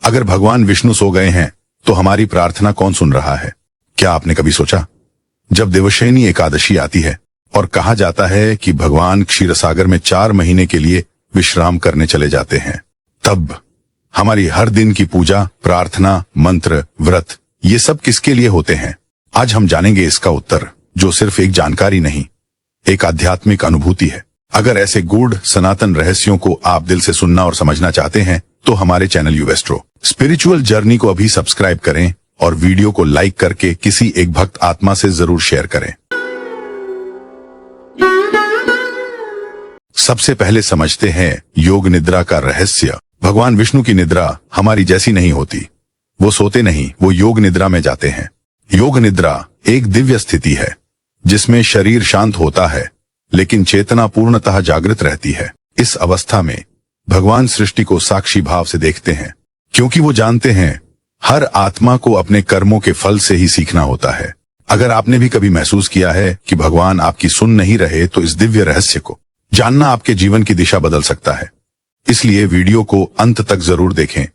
अगर भगवान विष्णु सो गए हैं तो हमारी प्रार्थना कौन सुन रहा है? क्या आपने कभी सोचा, जब देवशयनी एकादशी आती है और कहा जाता है कि भगवान क्षीरसागर में 4 महीने के लिए विश्राम करने चले जाते हैं, तब हमारी हर दिन की पूजा, प्रार्थना, मंत्र, व्रत, ये सब किसके लिए होते हैं? आज हम जानेंगे इसका उत्तर, जो सिर्फ एक जानकारी नहीं, एक आध्यात्मिक अनुभूति है। अगर ऐसे गूढ़ सनातन रहस्यों को आप दिल से सुनना और समझना चाहते हैं तो हमारे चैनल यूएस्ट्रो स्पिरिचुअल जर्नी को अभी सब्सक्राइब करें और वीडियो को लाइक करके किसी एक भक्त आत्मा से जरूर शेयर करें। सबसे पहले समझते हैं योग निद्रा का रहस्य। भगवान विष्णु की निद्रा हमारी जैसी नहीं होती। वो सोते नहीं, वो योग निद्रा में जाते हैं। योग निद्रा एक दिव्य स्थिति है जिसमें शरीर शांत होता है लेकिन चेतना पूर्णतः जागृत रहती है। इस अवस्था में भगवान सृष्टि को साक्षी भाव से देखते हैं, क्योंकि वो जानते हैं हर आत्मा को अपने कर्मों के फल से ही सीखना होता है। अगर आपने भी कभी महसूस किया है कि भगवान आपकी सुन नहीं रहे, तो इस दिव्य रहस्य को जानना आपके जीवन की दिशा बदल सकता है। इसलिए वीडियो को अंत तक जरूर देखें।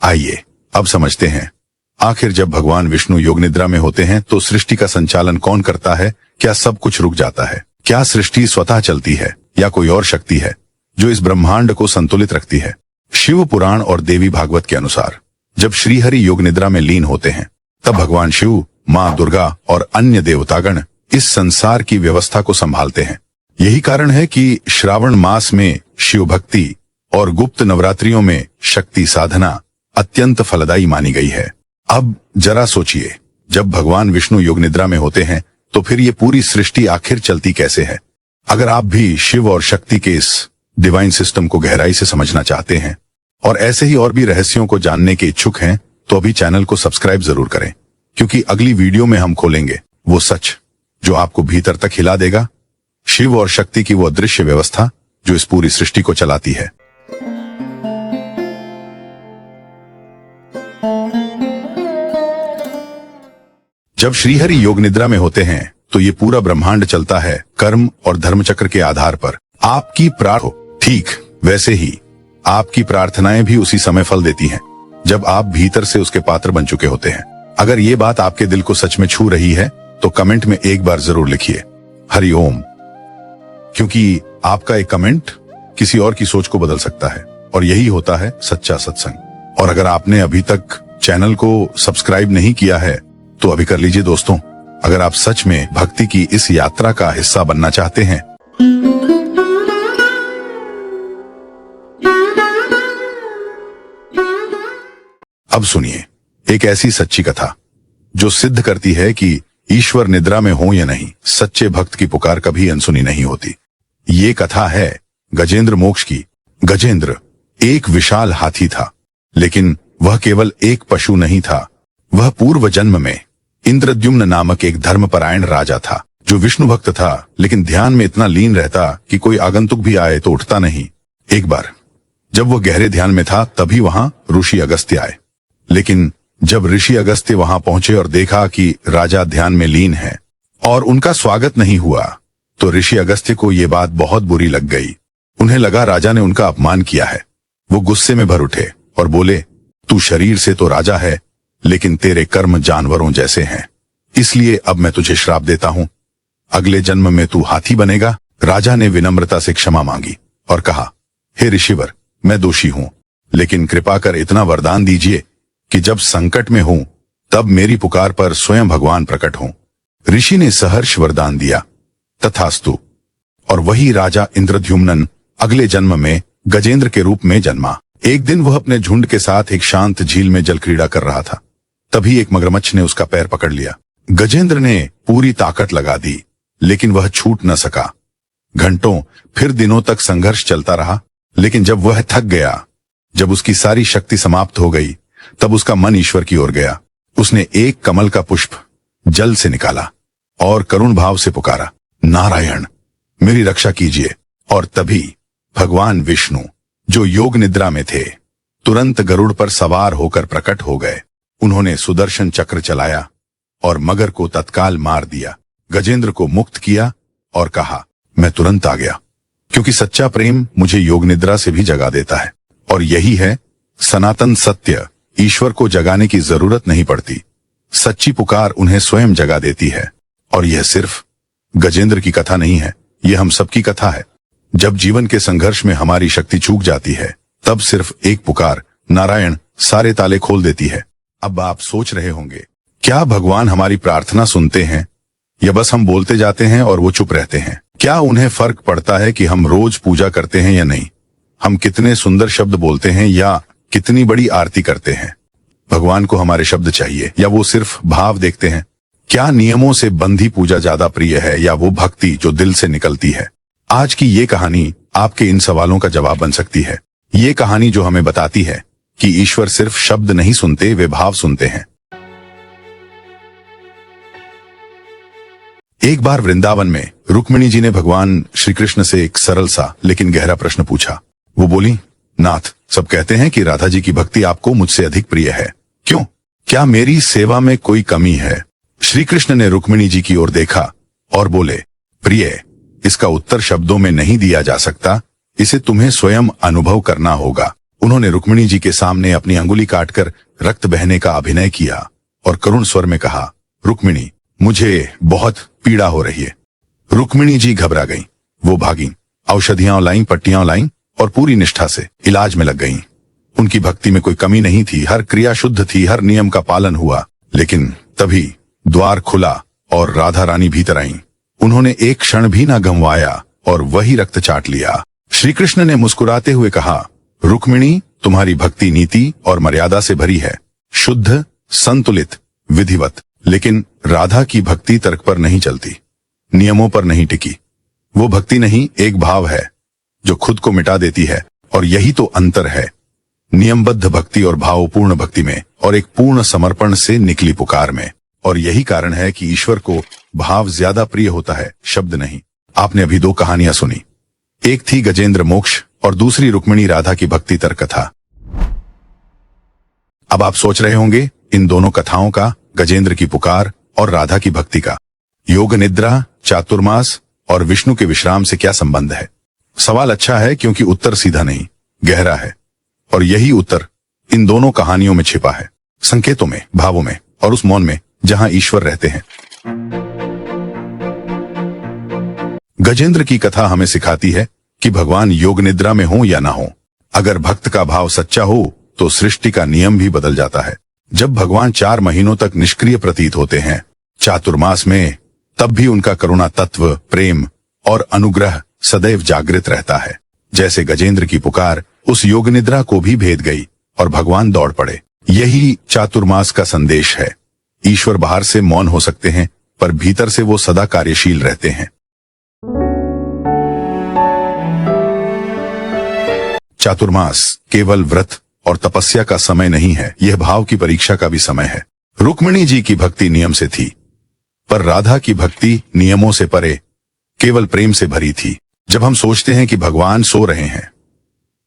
आइए अब समझते हैं, आखिर जब भगवान विष्णु योग निद्रा में होते हैं तो सृष्टि का संचालन कौन करता है? क्या सब कुछ रुक जाता है? क्या सृष्टि स्वतः चलती है या कोई और शक्ति है जो इस ब्रह्मांड को संतुलित रखती है? शिव पुराण और देवी भागवत के अनुसार जब श्रीहरि योग निद्रा में लीन होते हैं, तब भगवान शिव, माँ दुर्गा और अन्य देवतागण इस संसार की व्यवस्था को संभालते हैं। यही कारण है कि श्रावण मास में शिव भक्ति और गुप्त नवरात्रियों में शक्ति साधना अत्यंत फलदायी मानी गई है। अब जरा सोचिए, जब भगवान विष्णु योग निद्रा में होते हैं तो फिर ये पूरी सृष्टि आखिर चलती कैसे है? अगर आप भी शिव और शक्ति के इस डिवाइन सिस्टम को गहराई से समझना चाहते हैं और ऐसे ही और भी रहस्यों को जानने के इच्छुक हैं, तो अभी चैनल को सब्सक्राइब जरूर करें, क्योंकि अगली वीडियो में हम खोलेंगे वो सच जो आपको भीतर तक हिला देगा, शिव और शक्ति की वो अदृश्य व्यवस्था जो इस पूरी सृष्टि को चलाती है। जब श्रीहरि योग निद्रा में होते हैं तो ये पूरा ब्रह्मांड चलता है कर्म और धर्म चक्र के आधार पर। आपकी प्रार्थना ठीक वैसे ही आपकी प्रार्थनाएं भी उसी समय फल देती हैं, जब आप भीतर से उसके पात्र बन चुके होते हैं। अगर ये बात आपके दिल को सच में छू रही है तो कमेंट में एक बार जरूर लिखिए हरि ओम, क्योंकि आपका एक कमेंट किसी और की सोच को बदल सकता है और यही होता है सच्चा सत्संग। और अगर आपने अभी तक चैनल को सब्सक्राइब नहीं किया है तो अभी कर लीजिए दोस्तों, अगर आप सच में भक्ति की इस यात्रा का हिस्सा बनना चाहते हैं। अब सुनिए एक ऐसी सच्ची कथा जो सिद्ध करती है कि ईश्वर निद्रा में हो या नहीं, सच्चे भक्त की पुकार कभी अनसुनी नहीं होती। ये कथा है गजेंद्र मोक्ष की। गजेंद्र एक विशाल हाथी था, लेकिन वह केवल एक पशु नहीं था। वह पूर्व जन्म में इंद्रद्युम्न नामक एक धर्मपरायण राजा था, जो विष्णु भक्त था, लेकिन ध्यान में इतना लीन रहता कि कोई आगंतुक भी आए तो उठता नहीं। एक बार जब वह गहरे ध्यान में था, तभी वहां ऋषि अगस्त्य आए। लेकिन जब ऋषि अगस्त्य वहां पहुंचे और देखा कि राजा ध्यान में लीन है और उनका स्वागत नहीं हुआ, तो ऋषि अगस्त्य को ये बात बहुत बुरी लग गई। उन्हें लगा राजा ने उनका अपमान किया है। वो गुस्से में भर उठे और बोले, तू शरीर से तो राजा है, लेकिन तेरे कर्म जानवरों जैसे हैं, इसलिए अब मैं तुझे श्राप देता हूं, अगले जन्म में तू हाथी बनेगा। राजा ने विनम्रता से क्षमा मांगी और कहा, हे ऋषिवर, मैं दोषी हूं, लेकिन कृपा कर इतना वरदान दीजिए कि जब संकट में हूं तब मेरी पुकार पर स्वयं भगवान प्रकट हों। ऋषि ने सहर्ष वरदान दिया, तथास्तु। और वही राजा इंद्रद्युम्न अगले जन्म में गजेंद्र के रूप में जन्मा। एक दिन वह अपने झुंड के साथ एक शांत झील में जल क्रीड़ा कर रहा था। तभी एक मगरमच्छ ने उसका पैर पकड़ लिया। गजेंद्र ने पूरी ताकत लगा दी, लेकिन वह छूट न सका। घंटों फिर दिनों तक संघर्ष चलता रहा, लेकिन जब वह थक गया, जब उसकी सारी शक्ति समाप्त हो गई, तब उसका मन ईश्वर की ओर गया। उसने एक कमल का पुष्प जल से निकाला और करुण भाव से पुकारा, नारायण मेरी रक्षा कीजिए। और तभी भगवान विष्णु, जो योग निद्रा में थे, तुरंत गरुड़ पर सवार होकर प्रकट हो गए। उन्होंने सुदर्शन चक्र चलाया और मगर को तत्काल मार दिया, गजेंद्र को मुक्त किया और कहा, मैं तुरंत आ गया, क्योंकि सच्चा प्रेम मुझे योग निद्रा से भी जगा देता है। और यही है सनातन सत्य। ईश्वर को जगाने की जरूरत नहीं पड़ती, सच्ची पुकार उन्हें स्वयं जगा देती है। और यह सिर्फ गजेंद्र की कथा नहीं है, यह हम सबकी कथा है। जब जीवन के संघर्ष में हमारी शक्ति चूक जाती है, तब सिर्फ एक पुकार नारायण सारे ताले खोल देती है। अब आप सोच रहे होंगे, क्या भगवान हमारी प्रार्थना सुनते हैं या बस हम बोलते जाते हैं और वो चुप रहते हैं? क्या उन्हें फर्क पड़ता है कि हम रोज पूजा करते हैं या नहीं, हम कितने सुंदर शब्द बोलते हैं या कितनी बड़ी आरती करते हैं? भगवान को हमारे शब्द चाहिए या वो सिर्फ भाव देखते हैं? क्या नियमों से बंधी पूजा ज्यादा प्रिय है या वो भक्ति जो दिल से निकलती है? आज की ये कहानी आपके इन सवालों का जवाब बन सकती है। ये कहानी जो हमें बताती है कि ईश्वर सिर्फ शब्द नहीं सुनते, वे भाव सुनते हैं। एक बार वृंदावन में रुक्मिणी जी ने भगवान श्री कृष्ण से एक सरल सा लेकिन गहरा प्रश्न पूछा। वो बोली, नाथ, सब कहते हैं कि राधा जी की भक्ति आपको मुझसे अधिक प्रिय है, क्यों? क्या मेरी सेवा में कोई कमी है? श्री कृष्ण ने रुक्मिणी जी की ओर देखा और बोले, प्रिय, इसका उत्तर शब्दों में नहीं दिया जा सकता, इसे तुम्हें स्वयं अनुभव करना होगा। उन्होंने रुक्मिणी जी के सामने अपनी अंगुली काटकर रक्त बहने का अभिनय किया और करुण स्वर में कहा, रुक्मिणी, मुझे बहुत पीड़ा हो रही है। रुक्मिणी जी घबरा गईं, वो भागी, औषधियां लाईं, पट्टियां लाईं और पूरी निष्ठा से इलाज में लग गईं। उनकी भक्ति में कोई कमी नहीं थी, हर क्रिया शुद्ध थी, हर नियम का पालन हुआ। लेकिन तभी द्वार खुला और राधा रानी भीतर आईं। उन्होंने एक क्षण भी न गंवाया और वही रक्त चाट लिया। श्री कृष्ण ने मुस्कुराते हुए कहा, रुक्मिणी, तुम्हारी भक्ति नीति और मर्यादा से भरी है, शुद्ध, संतुलित, विधिवत। लेकिन राधा की भक्ति तर्क पर नहीं चलती, नियमों पर नहीं टिकी। वो भक्ति नहीं, एक भाव है जो खुद को मिटा देती है। और यही तो अंतर है नियमबद्ध भक्ति और भावपूर्ण भक्ति में, और एक पूर्ण समर्पण से निकली पुकार में। और यही कारण है कि ईश्वर को भाव ज्यादा प्रिय होता है, शब्द नहीं। आपने अभी दो कहानियां सुनी, एक थी गजेंद्र मोक्ष और दूसरी रुक्मिणी राधा की भक्ति तर्क कथा। अब आप सोच रहे होंगे, इन दोनों कथाओं का, गजेंद्र की पुकार और राधा की भक्ति का, योग निद्रा, चातुर्मास और विष्णु के विश्राम से क्या संबंध है? सवाल अच्छा है क्योंकि उत्तर सीधा नहीं, गहरा है। और यही उत्तर इन दोनों कहानियों में छिपा है, संकेतों में, भावों में और उस मौन में जहां ईश्वर रहते हैं। गजेंद्र की कथा हमें सिखाती है कि भगवान योग निद्रा में हो या ना हो, अगर भक्त का भाव सच्चा हो तो सृष्टि का नियम भी बदल जाता है। जब भगवान 4 महीनों तक निष्क्रिय प्रतीत होते हैं चातुर्मास में, तब भी उनका करुणा तत्व, प्रेम और अनुग्रह सदैव जागृत रहता है। जैसे गजेंद्र की पुकार उस योग निद्रा को भी भेद गई और भगवान दौड़ पड़े। यही चातुर्मास का संदेश है। ईश्वर बाहर से मौन हो सकते हैं, पर भीतर से वो सदा कार्यशील रहते हैं। चातुर्मास केवल व्रत और तपस्या का समय नहीं है, यह भाव की परीक्षा का भी समय है। रुक्मिणी जी की भक्ति नियम से थी, पर राधा की भक्ति नियमों से परे केवल प्रेम से भरी थी। जब हम सोचते हैं कि भगवान सो रहे हैं,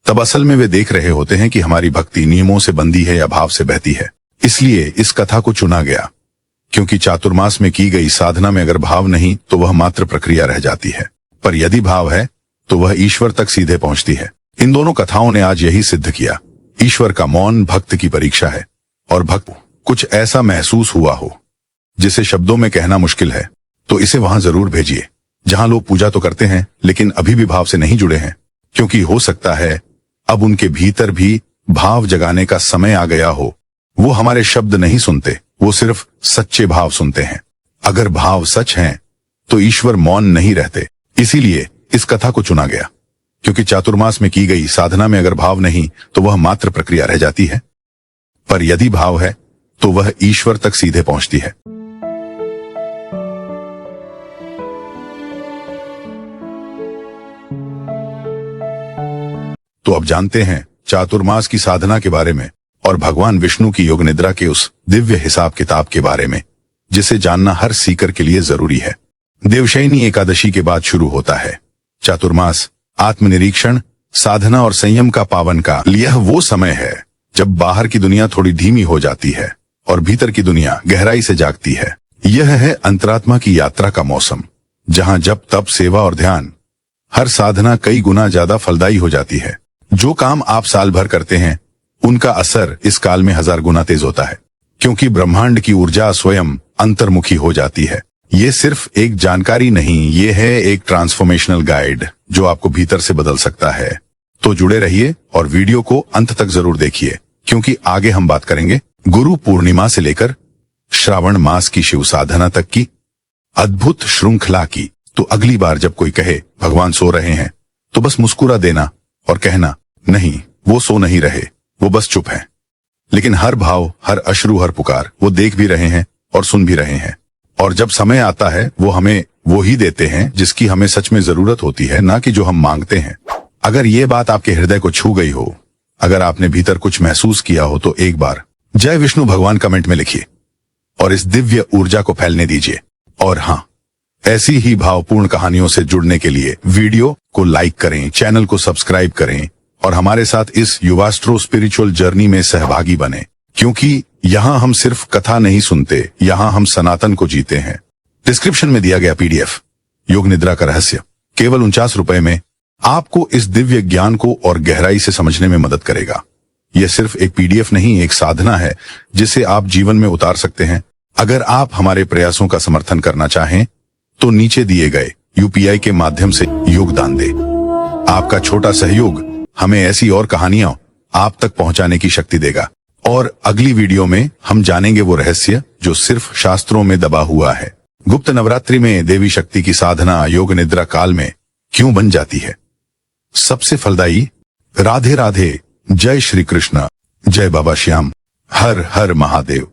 तब असल में वे देख रहे होते हैं कि हमारी भक्ति नियमों से बंधी है या भाव से बहती है। इसलिए इस कथा को चुना गया, क्योंकि चातुर्मास में की गई साधना में अगर भाव नहीं तो वह मात्र प्रक्रिया रह जाती है, पर यदि भाव है तो वह ईश्वर तक सीधे पहुंचती है। इन दोनों कथाओं ने आज यही सिद्ध किया। ईश्वर का मौन भक्त की परीक्षा है, और भक्त कुछ ऐसा महसूस हुआ हो जिसे शब्दों में कहना मुश्किल है, तो इसे वहां जरूर भेजिए जहां लोग पूजा तो करते हैं लेकिन अभी भी भाव से नहीं जुड़े हैं, क्योंकि हो सकता है अब उनके भीतर भी भाव जगाने का समय आ गया हो। वो हमारे शब्द नहीं सुनते, वो सिर्फ सच्चे भाव सुनते हैं। अगर भाव सच हैं, तो ईश्वर मौन नहीं रहते। इसीलिए इस कथा को चुना गया, क्योंकि चातुर्मास में की गई साधना में अगर भाव नहीं तो वह मात्र प्रक्रिया रह जाती है, पर यदि भाव है तो वह ईश्वर तक सीधे पहुंचती है। तो अब जानते हैं चातुर्मास की साधना के बारे में और भगवान विष्णु की योग निद्रा के उस दिव्य हिसाब किताब के बारे में, जिसे जानना हर सीकर के लिए जरूरी है। देवशयनी एकादशी के बाद शुरू होता है चातुर्मास। आत्मनिरीक्षण, साधना और संयम का पावन काल। यह वो समय है जब बाहर की दुनिया थोड़ी धीमी हो जाती है और भीतर की दुनिया गहराई से जागती है। यह है अंतरात्मा की यात्रा का मौसम, जहां जब तप, सेवा और ध्यान हर साधना कई गुना ज्यादा फलदायी हो जाती है। जो काम आप साल भर करते हैं उनका असर इस काल में 1000 गुना तेज होता है, क्योंकि ब्रह्मांड की ऊर्जा स्वयं अंतर्मुखी हो जाती है। ये सिर्फ एक जानकारी नहीं, ये है एक ट्रांसफॉर्मेशनल गाइड जो आपको भीतर से बदल सकता है। तो जुड़े रहिए और वीडियो को अंत तक जरूर देखिए, क्योंकि आगे हम बात करेंगे गुरु पूर्णिमा से लेकर श्रावण मास की शिव साधना तक की अद्भुत श्रृंखला की। तो अगली बार जब कोई कहे भगवान सो रहे हैं, तो बस मुस्कुरा देना और कहना, नहीं, वो सो नहीं रहे, वो बस चुप हैं। लेकिन हर भाव, हर अश्रु, हर पुकार वो देख भी रहे हैं और सुन भी रहे हैं। और जब समय आता है वो हमें वो ही देते हैं जिसकी हमें सच में जरूरत होती है, ना कि जो हम मांगते हैं। अगर ये बात आपके हृदय को छू गई हो, अगर आपने भीतर कुछ महसूस किया हो, तो एक बार जय विष्णु भगवान कमेंट में लिखिए और इस दिव्य ऊर्जा को फैलने दीजिए। और हाँ, ऐसी ही भावपूर्ण कहानियों से जुड़ने के लिए वीडियो को लाइक करें, चैनल को सब्सक्राइब करें और हमारे साथ इस युवास्ट्रो स्पिरिचुअल जर्नी में सहभागी बने, क्योंकि यहाँ हम सिर्फ कथा नहीं सुनते, यहाँ हम सनातन को जीते हैं। डिस्क्रिप्शन में दिया गया PDF योग निद्रा का रहस्य केवल 49 रुपए में आपको इस दिव्य ज्ञान को और गहराई से समझने में मदद करेगा। यह सिर्फ एक PDF नहीं, एक साधना है जिसे आप जीवन में उतार सकते हैं। अगर आप हमारे प्रयासों का समर्थन करना चाहें तो नीचे दिए गए UPI के माध्यम से योगदान दें। आपका छोटा सहयोग हमें ऐसी और कहानियां आप तक पहुंचाने की शक्ति देगा। और अगली वीडियो में हम जानेंगे वो रहस्य जो सिर्फ शास्त्रों में दबा हुआ है। गुप्त नवरात्रि में देवी शक्ति की साधना योग निद्रा काल में क्यों बन जाती है सबसे फलदायी। राधे राधे, जय श्री कृष्ण, जय बाबा श्याम, हर हर महादेव।